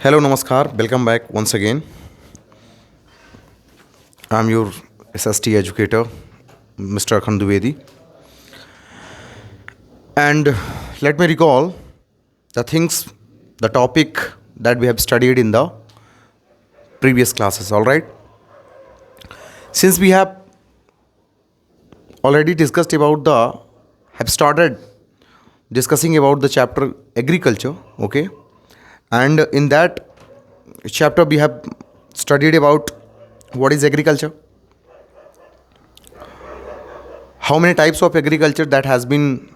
Hello, Namaskar. Welcome back once again. I'm your SST educator, Mr. Akhand Dwivedi. And let me recall the topic that we have studied in the previous classes, all right? Since we have already have started discussing about the chapter agriculture, okay? And in that chapter, we have studied about what is agriculture, how many types of agriculture that has been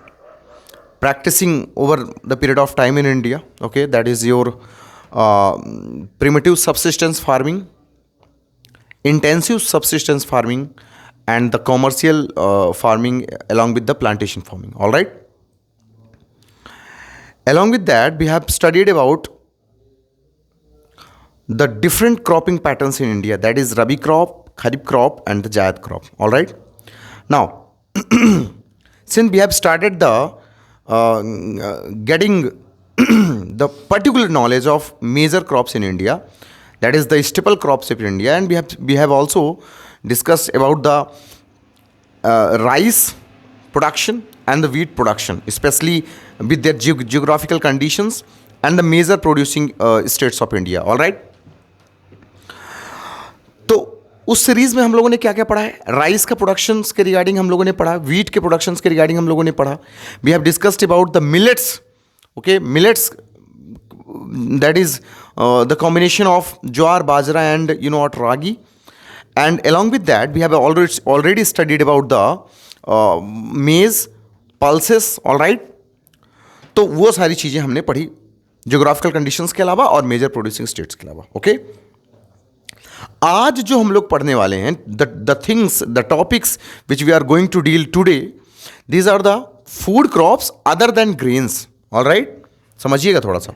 practicing over the period of time in India, okay? That is your primitive subsistence farming, intensive subsistence farming, and the commercial farming along with the plantation farming, all right? Along with that, we have studied about the different cropping patterns in India, that is Rabi crop, Kharif crop, and the Zaid crop. All right. Now, since we have started the getting the particular knowledge of major crops in India, that is the staple crops of India, and we have also discussed about the rice production and the wheat production, especially with their geographical conditions and the major producing states of India. All right. तो उस series में हम लोगों ने क्या क्या पढ़ा है? राइस का प्रोडक्शंस के रिगार्डिंग हम लोगों ने पढ़ा, वीट के प्रोडक्शंस के रिगार्डिंग हम लोगों ने पढ़ा. We have discussed about the millets, okay? Millets that is the combination of jowar, bajra and ragi. And along with that we have already studied about the maize, pulses, all right? तो वो सारी चीज़ें हमने पढ़ी ज्योग्राफिकल कंडीशंस के अलावा और मेजर प्रोड्यूसिंग स्टेट्स के अलावा, ओके? आज जो हम लोग पढ़ने वाले हैं, the topics which we are going to deal today, these are the food crops other than grains, all right? समझिएगा थोड़ा सा.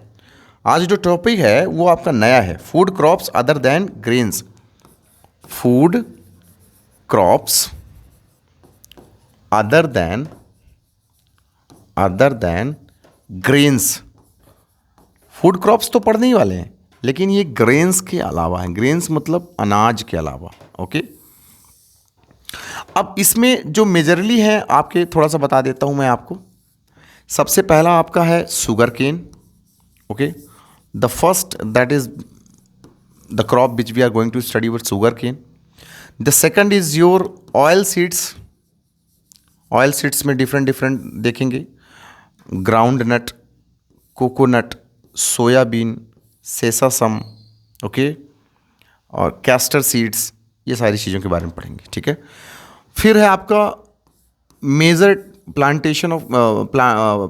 आज जो टॉपिक है वो आपका नया है, food crops other than grains. Food crops other than grains. Food crops तो पढ़ने ही वाले हैं, लेकिन ये ग्रेन्स के अलावा है. ग्रेन्स मतलब अनाज के अलावा, ओके? अब इसमें जो मेजरली है आपके, थोड़ा सा बता देता हूं मैं आपको. सबसे पहला आपका है sugar cane, okay? The first that is the crop which we are going to study with sugarcane. The second is your oil seeds. Oil seeds में डिफरेंट देखेंगे, groundnut, coconut, soybean, sesamum, okay, और castor seeds, ये सारी चीज़ों के बारे में पढ़ेंगे, ठीक है? फिर है आपका major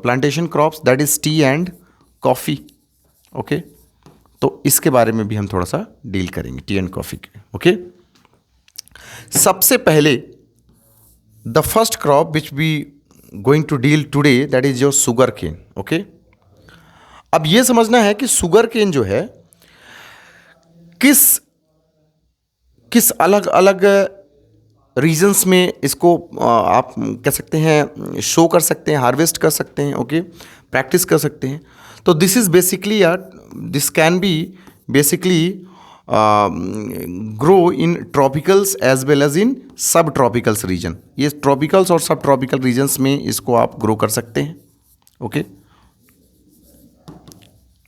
plantation crops, that is tea and coffee, okay? तो इसके बारे में भी हम थोड़ा सा डील करेंगे, टी एंड कॉफ़ी के, ओके? सबसे पहले the first crop which we going to deal today, that is your sugar cane, okay? अब ये समझना है कि शुगर केन जो है किस अलग अलग रीजन्स में इसको आप कह सकते हैं, शो कर सकते हैं, हार्वेस्ट कर सकते हैं, ओके? प्रैक्टिस कर सकते हैं. तो this is basically this can be basically grow in tropicals as well as in sub tropicals reason. ये ट्रॉपिकल्स और सब ट्रॉपिकल रीजन्स में इसको आप ग्रो कर सकते हैं, ओके?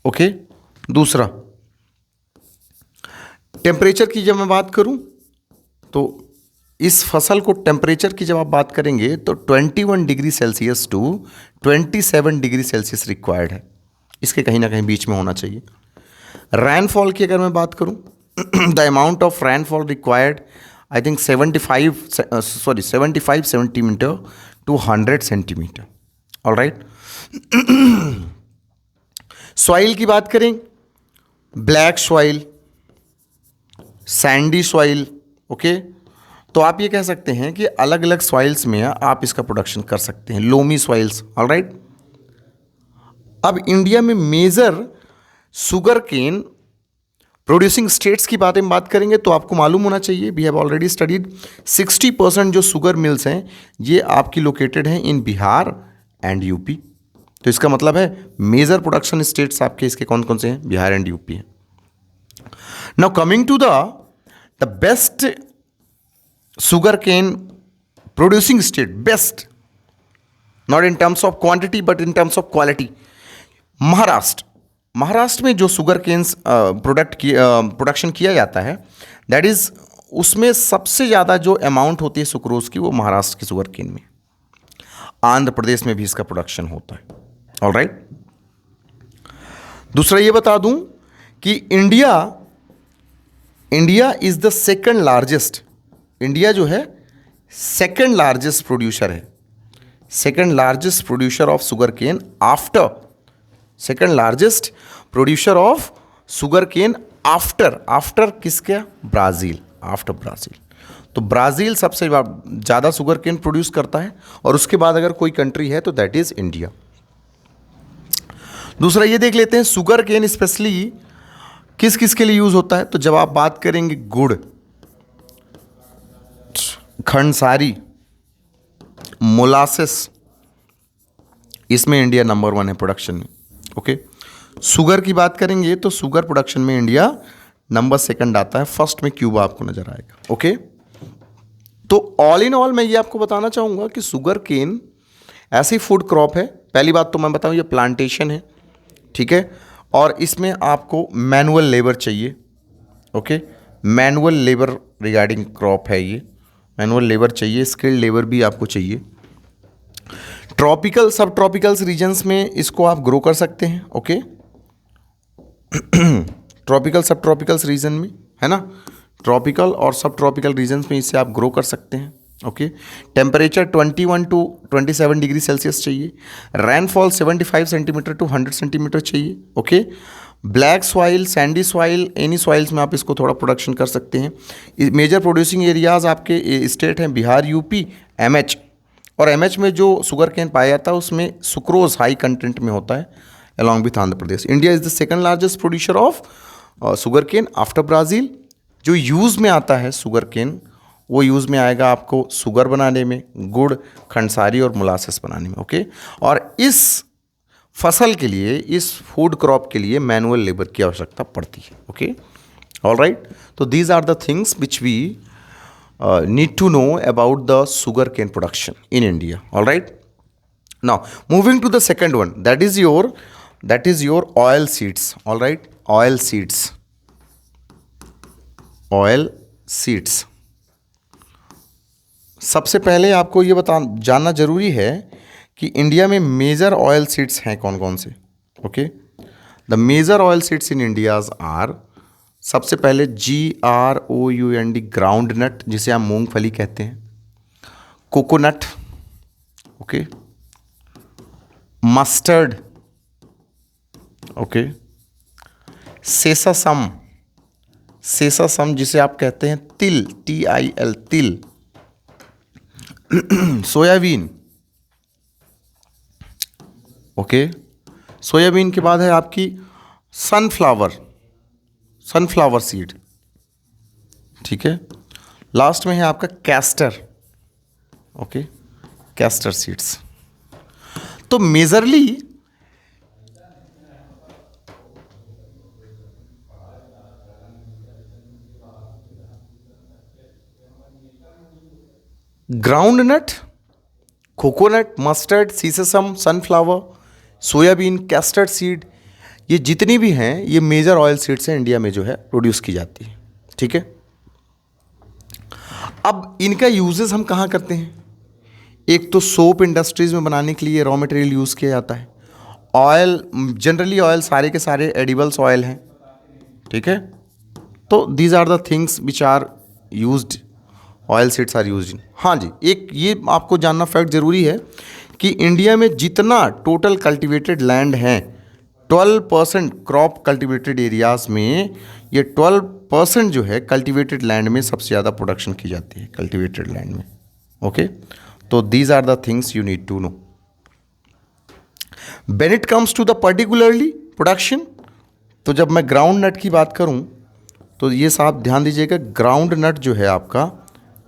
ओके. दूसरा, टेम्परेचर की जब मैं बात करूं, तो इस फसल को टेम्परेचर की जब आप बात करेंगे तो 21 degree Celsius to 27 degree Celsius required है. इसके कहीं ना कहीं बीच में होना चाहिए. रैनफॉल की अगर मैं बात करूं, the amount of rainfall required I think 75 centimetre to 100 centimetre, all right? Soil की बात करें, black soil, sandy soil, okay? तो आप ये कह सकते हैं कि अलग अलग सॉइल्स में आप इसका प्रोडक्शन कर सकते हैं, लोमी सॉइल्स, ऑल राइट? अब इंडिया में major sugar cane producing states की बात करेंगे तो आपको मालूम होना चाहिए, वी हैव ऑलरेडी स्टडीड, 60% जो शुगर मिल्स हैं ये आपकी लोकेटेड हैं इन बिहार एंड यूपी. तो इसका मतलब है मेजर प्रोडक्शन स्टेट्स आपके इसके कौन कौन से हैं? बिहार एंड यूपी हैं. Now coming to the best sugarcane producing state, best, not in terms of quantity but in terms of quality, Maharashtra. Maharashtra में जो सुगर केन्स प्रोडक्शन किया जाता है, दैट इज, उसमें सबसे ज़्यादा जो अमाउंट होती है सुक्रोज की वो महाराष्ट्र की सुगर केन में। आंध्र प्रदेश में भी इसका प्रोडक्शन होता है। ऑलराइट, दूसरा ये बता दूं कि India is the second largest, India जो है सेकंड लार्जेस्ट प्रोड्यूसर है, second largest producer of sugarcane after, second largest producer of sugarcane after किसके? Brazil, after Brazil. तो ब्राज़ील सबसे ज़्यादा सुगर केन प्रोड्यूस करता है, और उसके बाद अगर कोई कंट्री है तो दैट इज़ इंडिया। दूसरा ये देख लेते हैं सुगर केन स्पेशली किस किस के लिए यूज़ होता है। तो जब आप बात करेंगे गुड़, खंडसारी, मोलासेस, इसमें इंडिया नंबर 1 है प्रोडक्शन में। ओके, शुगर की बात करेंगे तो शुगर प्रोडक्शन में इंडिया नंबर 2 आता है, फर्स्ट में क्यूबा आपको नजर आएगा। ओके, तो ऑल इन ऑल मैं ये आपको बताना चाहूँगा कि शुगर केन ऐसी फूड क्रॉप है, पहली बात तो मैं बताऊँ ये प्लांटेशन है, ठीक है, और इसमें आपको मैनुअल लेबर चाहिए। Okay, manual labour regarding crop है ये, मैनुअल लेबर चाहिए, स्किल्ड लेबर भी आपको चाहिए। ट्रॉपिकल सब ट्रॉपिकल्स रीजन्स में इसको आप ग्रो कर सकते हैं। ओके, ट्रॉपिकल सब ट्रॉपिकल्स रीजन में है ना, ट्रॉपिकल और सब ट्रॉपिकल रीजन्स में इसे आप ग्रो कर सकते हैं। Okay, temperature 21 to 27 degree Celsius चाहिए, रेनफॉल 75 सेंटीमीटर टू 100 सेंटीमीटर चाहिए। Okay, black soil, sandy soil, any soils में आप इसको थोड़ा प्रोडक्शन कर सकते हैं। मेजर प्रोड्यूसिंग एरियाज आपके स्टेट हैं बिहार, यूपी, एमएच, और एमएच में जो शुगर केन पाया जाता है उसमें सुक्रोज हाई कंटेंट में होता है along with Andhra Pradesh. India is the second largest producer of sugar cane after Brazil. जो यूज़ में आता है शुगर केन, वो यूज़ में आएगा आपको शुगर बनाने में, गुड़, खंडसारी और मोलासेस बनाने में। ओके, और इस फसल के लिए, इस फूड क्रॉप के लिए मैनुअल लेबर की आवश्यकता पड़ती है। ओके, ऑलराइट, तो these are the things which we need to know about the sugarcane production in India. All right. Now moving to the second one, that is your oil seeds. All right, oil seeds. Oil seeds. सबसे पहले आपको ये जानना जरूरी है कि India में major oil seeds हैं कौन कौन से। Okay, the major oil seeds in India's are, सबसे पहले GROUND, ग्राउंड नट, जिसे हम मूंगफली कहते हैं, कोकोनट, ओके, मस्टर्ड, ओके, सेसासम, सेसासम जिसे आप कहते हैं तिल, TIL, तिल, सोयाबीन, ओके, सोयाबीन के बाद है आपकी सनफ्लावर सीड, ठीक है, लास्ट में है आपका कैस्टर। Okay, castor seeds. तो majorly groundnut, coconut, mustard, sesame, sunflower, soybean, castor seed, ये जितनी भी हैं ये मेजर ऑयल सीड्स हैं इंडिया में जो है प्रोड्यूस की जाती है। ठीक है, अब इनका यूजेस हम कहाँ करते हैं? एक तो सोप इंडस्ट्रीज़ में बनाने के लिए रॉ मटेरियल यूज़ किया जाता है। ऑयल, जनरली ऑयल सारे के सारे एडिबल्स ऑयल हैं। ठीक है, तो these are the things which are used, oil seeds are used in. हाँ जी, एक ये आपको जानना फैक्ट ज़रूरी है कि इंडिया में जितना टोटल कल्टिवेटेड लैंड है, 12% क्रॉप कल्टिवेटेड एरियाज़ में, ये 12% जो है कल्टिवेटेड लैंड में सबसे ज़्यादा प्रोडक्शन की जाती है, कल्टिवेटेड लैंड में। ओके, तो these are the things you need to know. When it comes to the particularly production, तो जब मैं ग्राउंड नट की बात करूं तो ये साहब ध्यान दीजिएगा, ग्राउंड नट जो है आपका,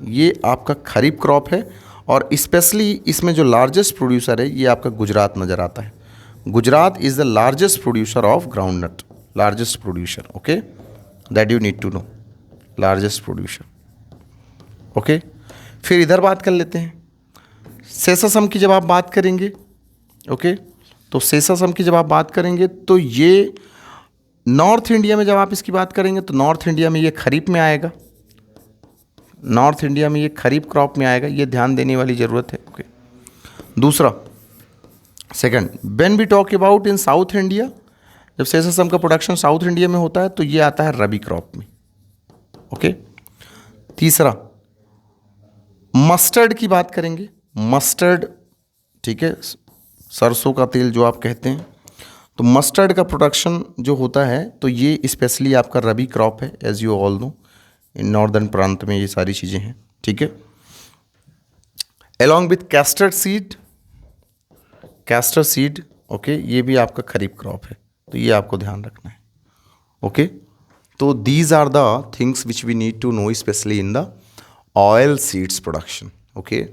ये आपका खरीफ क्रॉप है और स्पेशली इसमें जो लार्जेस्ट प्रोड्यूसर है ये आपका गुजरात नज़र आता है। Gujarat is the largest producer of groundnut, largest producer. Okay, that you need to know, largest producer. Okay, फिर इधर बात कर लेते हैं सेसासम की। जब आप बात करेंगे, ओके, तो सेसासम की जब आप बात करेंगे तो ये नॉर्थ इंडिया में जब आप इसकी बात करेंगे तो नॉर्थ इंडिया में ये खरीफ में आएगा, नॉर्थ इंडिया में ये खरीफ क्रॉप में आएगा, ये ध्यान देने वाली ज़रूरत है। ओके, दूसरा, second, when we talk about in South India, जब सेसासम का प्रोडक्शन साउथ इंडिया में होता है तो ये आता है रबी क्रॉप में। ओके, तीसरा, मस्टर्ड की बात करेंगे, मस्टर्ड, ठीक है, सरसों का तेल जो आप कहते हैं, तो मस्टर्ड का प्रोडक्शन जो होता है तो ये स्पेशली आपका रबी क्रॉप है, as you all know, in northern प्रांत में ये सारी चीज़ें हैं। ठीक है, along with castor seed, castor seed, okay, ये भी आपका खरीफ क्रॉप है, तो ये आपको ध्यान रखना है। ओके, तो these are the things which we need to know specially in the oil seeds production. Okay,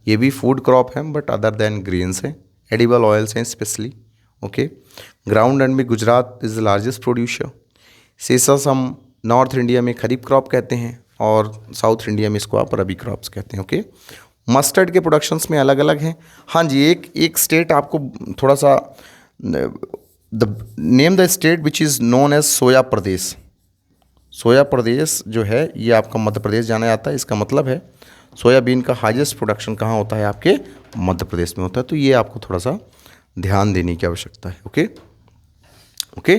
ये भी फूड क्रॉप है बट अदर देन ग्रेन्स हैं, एडिबल ऑयल्स हैं स्पेशली। ओके, ग्राउंड एंड में Gujarat is the largest producer. Sesamum north India में kharif crop कहते हैं और साउथ इंडिया में इसको आप रबी क्रॉप्स कहते हैं। ओके, मस्टर्ड के प्रोडक्शंस में अलग अलग हैं। हाँ जी, एक स्टेट आपको थोड़ा सा, the name the state which is known as soya Pradesh. Soya Pradesh जो है ये आपका मध्य प्रदेश जाना जाता है। इसका मतलब है सोयाबीन का हाईएस्ट प्रोडक्शन कहाँ होता है, आपके मध्य प्रदेश में होता है। तो ये आपको थोड़ा सा ध्यान देने की आवश्यकता है। Okay, okay,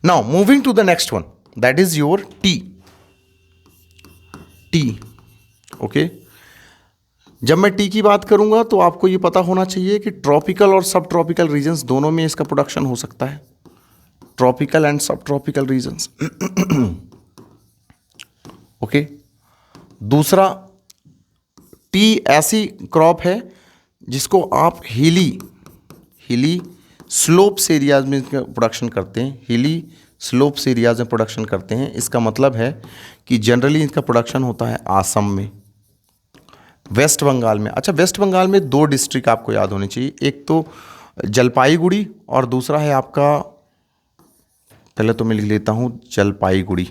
now moving to the next one, that is your tea. Tea, okay, जब मैं टी की बात करूंगा तो आपको ये पता होना चाहिए कि ट्रॉपिकल और सब ट्रॉपिकल रीजन्स दोनों में इसका प्रोडक्शन हो सकता है, ट्रॉपिकल एंड सब ट्रॉपिकल रीजन्स। ओके, दूसरा, टी ऐसी क्रॉप है जिसको आप हिली स्लोप्स एरियाज में प्रोडक्शन करते हैं, हिली स्लोप्स एरियाज में प्रोडक्शन करते हैं। इसका मतलब है कि जनरली इसका प्रोडक्शन होता है आसम में, वेस्ट बंगाल में। अच्छा, वेस्ट बंगाल में 2 डिस्ट्रिक्ट आपको याद होनी चाहिए, एक तो जलपाईगुड़ी और दूसरा है आपका, पहले तो मैं लिख लेता हूँ जलपाईगुड़ी,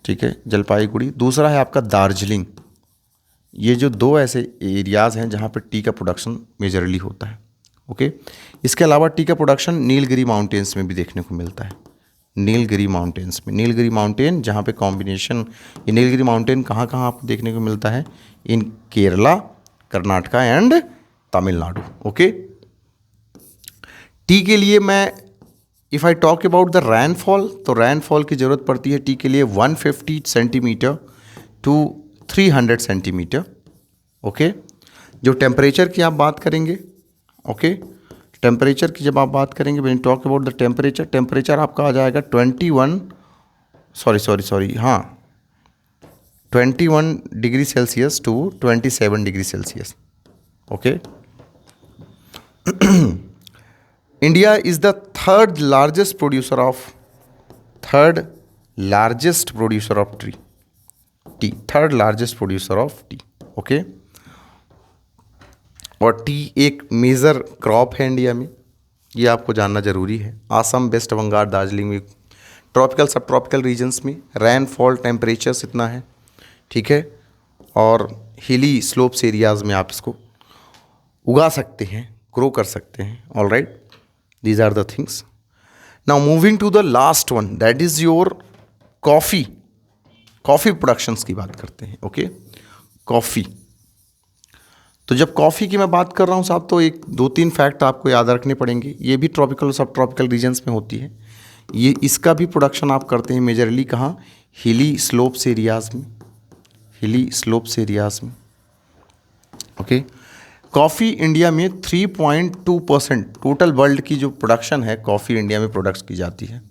ठीक है, जलपाईगुड़ी। दूसरा है आपका दार्जिलिंग। ये जो 2 ऐसे एरियाज़ हैं जहाँ पर टी का प्रोडक्शन मेजरली होता है। ओके, इसके अलावा टी का प्रोडक्शन नीलगिरी माउंटेन्स में भी देखने को मिलता है, नीलगिरी माउंटेन्स में। नीलगिरी माउंटेन जहाँ पे कॉम्बिनेशन, ये नीलगिरी माउंटेन कहाँ कहाँ आपको देखने को मिलता है, in Kerala, Karnataka and Tamil Nadu. Okay, tea के लिए मैं if I talk about the rainfall, तो रैनफॉल की ज़रूरत पड़ती है टी के लिए 150 सेंटीमीटर टू 300 सेंटीमीटर। ओके, जो टेम्परेचर की आप बात करेंगे, ओके, टेम्परेचर की जब आप बात करेंगे, when talk about the temperature, temperature आपका आ जाएगा 21 degree Celsius to 27 degree Celsius. Okay, India is the third largest producer of tea, third largest producer of tea. Okay, और टी एक मेजर क्रॉप है इंडिया में, ये आपको जानना ज़रूरी है। आसम, वेस्ट बंगाल, दार्जिलिंग में, ट्रॉपिकल सब ट्रॉपिकल रीजन्स में रैनफॉल टेम्परेचर्स इतना है, ठीक है, और हिली स्लोप्स एरियाज़ में आप इसको उगा सकते हैं, ग्रो कर सकते हैं। All right, these are the things. Now moving to the last one, that is your coffee. Coffee productions की बात करते हैं। ओके, कॉफ़ी, तो जब कॉफ़ी की मैं बात कर रहा हूँ साहब, तो 1-2-3 फैक्ट आपको याद रखने पड़ेंगे। ये भी ट्रॉपिकल और सब ट्रॉपिकल रीजन्स में होती है। ये इसका भी प्रोडक्शन आप करते हैं मेजरली कहाँ, हिली स्लोप्स एरियाज़ में, हिली स्लोप्स एरियाज़ में। ओके, कॉफ़ी इंडिया में 3.2% टोटल वर्ल्ड की जो प्रोडक्शन है कॉफ़ी इंडिया में प्रोडक्ट्स की जाती है,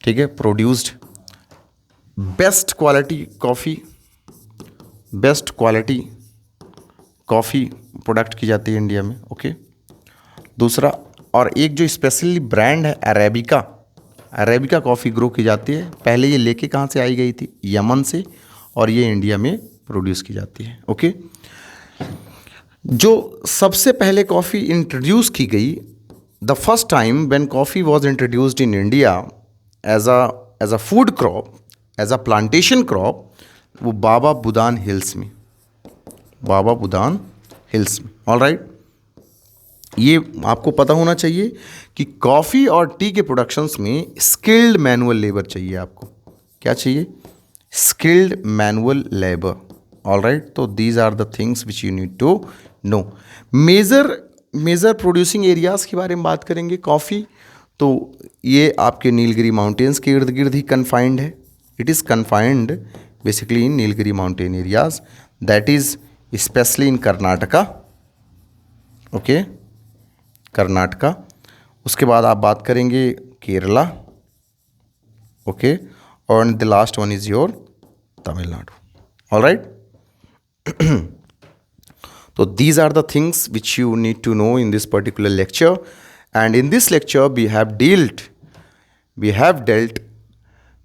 ठीक है, produced. Best quality coffee product की जाती है इंडिया में। ओके, दूसरा, और एक जो स्पेशली ब्रांड है अरेबिका कॉफ़ी ग्रो की जाती है। पहले ये लेके कहाँ से आई गई थी, यमन से, और ये इंडिया में प्रोड्यूस की जाती है। ओके, जो सबसे पहले कॉफ़ी इंट्रोड्यूस की गई, the first time when coffee was introduced in India as a food crop, as a plantation crop, वो बाबा बुदान हिल्स में, बाबा बुदान हिल्स में। ऑल राइट, ये आपको पता होना चाहिए कि कॉफ़ी और टी के प्रोडक्शंस में स्किल्ड मैनुअल लेबर चाहिए आपको। क्या चाहिए? Skilled manual labour. All right, तो these are the things which you need to know. Major producing areas के बारे में बात करेंगे। कॉफ़ी तो ये आपके नीलगिरी माउंटेन्स के इर्द गिर्द ही कन्फाइंड है। It is confined basically in Nilgiri mountain areas, that is specially in Karnataka. Okay, Karnataka. उसके बाद आप बात करेंगे केरला। ओके, और the last one is your Tamil Nadu. All right, so these are the things which you need to know in this particular lecture, and in this lecture we have dealt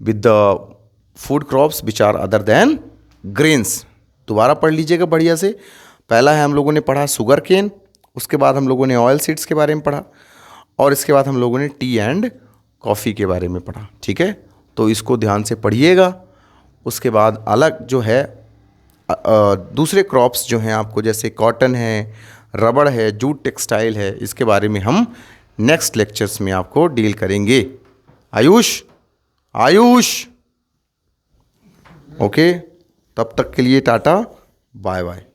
with the food crops which are other than grains। दोबारा पढ़ लीजिएगा बढ़िया से। पहला है हम लोगों ने पढ़ा शुगर केन, उसके बाद हम लोगों ने ऑयल सीड्स के बारे में पढ़ा, और इसके बाद हम लोगों ने टी एंड कॉफ़ी के बारे में पढ़ा। ठीक है, तो इसको ध्यान से पढ़िएगा। उसके बाद अलग जो है दूसरे क्रॉप्स जो हैं आपको, जैसे कॉटन है, रबड़ है, जूट टेक्सटाइल है, इसके बारे में हम नेक्स्ट लेक्चर्स में आपको डील करेंगे। आयुष ओके, तब तक के लिए टाटा, बाय बाय।